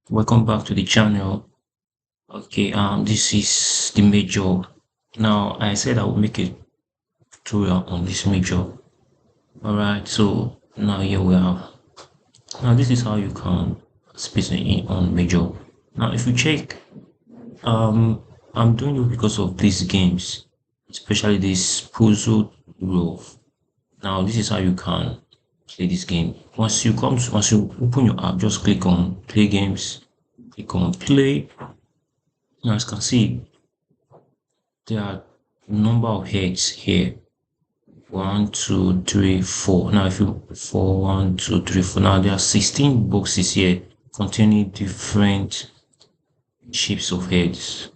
Welcome back to the channel. Okay, this is the major. Now, I said I would make a tutorial on this major. Alright, so now here we are. Now, this is how you can space in on major. Now, if you check, I'm doing it because of these games, especially this puzzle roof. Now, this is how you can play this game. Once you open your app, just click on play games, click on play. Now, as you can see, there are number of heads here. 1, 2, 3, 4. Now, if you 4, 1, 2, 3, 4. Now there are 16 boxes here containing different shapes of heads.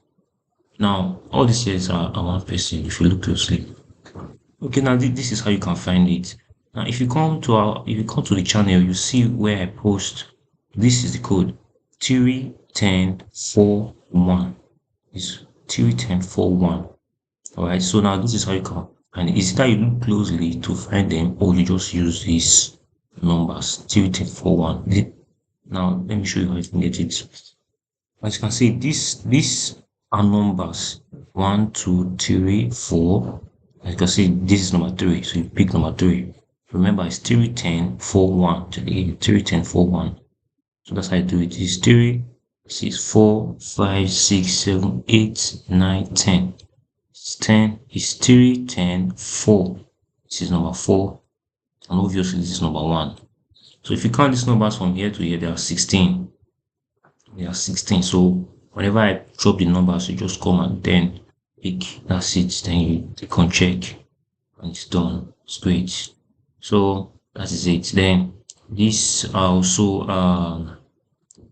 Now, all these heads are one person if you look closely. Okay, now this is how you can find it. Now, if you come to the channel, you see where I post. This is the code 31041. It's 31041. Alright, so now this is how you can find it. Is that you look closely to find them, or you just use these numbers 31041. Now let me show you how you can get it. As you can see, these are numbers 1, 2, 3, 4. As you can see, this is number 3, so you pick number 3. Remember, it's 31041. Today 31041. So that's how you do it. It's 3, 6, 4, 5, 6, 7, 8, 9, 10. 10 is 3, 10, 4. This is number 4, and obviously this is number 1. So if you count these numbers from here to here, there are 16. There are 16. So whenever I drop the numbers, you just come and then pick. That's it. Then you click on check, and it's done. It's great. So that is it. Then this also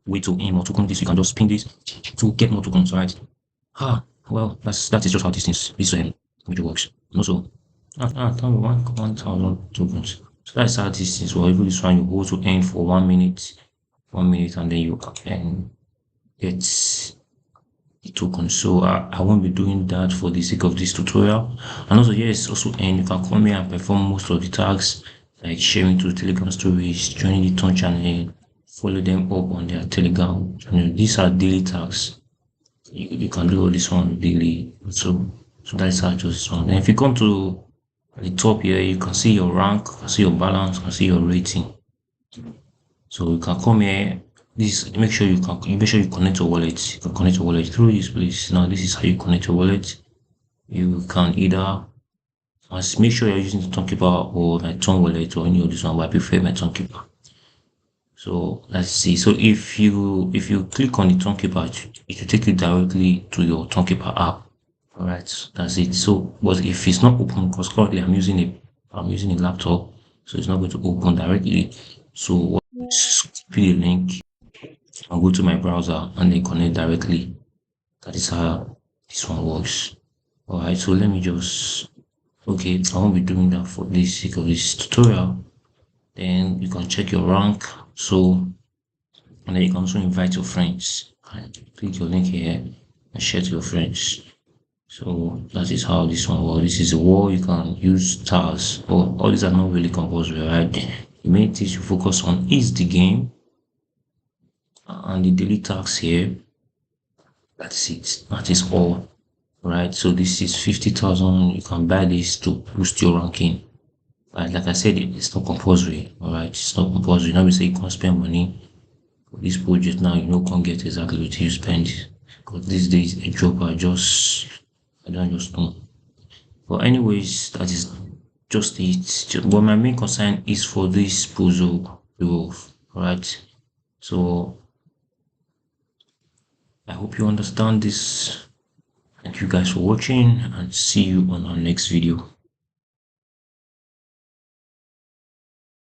way to aim more tokens. This you can just pin this to get more tokens, right? Well, that is just how this major works. And also, tell me 1,000 tokens. So that's how this is. Well, even this one you go to end for 1 minute, and then you can get the tokens. So I won't be doing that for the sake of this tutorial. And also, yes, also end. You can come here and perform most of the tasks like sharing to Telegram stories, joining the Ton channel, follow them up on their Telegram channel. These are daily tasks. You can do all this one daily. So that's how this one. And if you come to the top here, you can see your rank, you can see your balance, you can see your rating. So you can come here. This make sure you connect your wallet. You can connect your wallet through this place. Now this is how you connect your wallet. You can either make sure you're using the Tonkeeper or my Ton wallet or any of this one, but I prefer my Tonkeeper. So let's see. So if you click on the Tonkeeper, it will take you directly to your Tonkeeper app. All right, that's it. So, but if it's not open, because currently I'm using a laptop, so it's not going to open directly. So copy the link and go to my browser and then connect directly. That is how this one works. All right. So let me just I won't be doing that for the sake of this tutorial. Then you can check your rank. So, and then you can also invite your friends. Click your link here and share to your friends. So that is how this one works. This is a wall. You can use stars. All these are not really compulsory, right? The main thing you focus on is the game and the daily tasks here. That's it. That is all. Right. So this is 50,000. You can buy this to boost your ranking. Right, like I said, it's not compulsory. All right, it's not compulsory. Now we say you can't spend money for this project. Now you can't get exactly what you spend, because these days a job I don't just know. But anyways, that is just it. But my main concern is for this puzzle roof. All right, so I hope you understand this. Thank you guys for watching, and see you on our next video.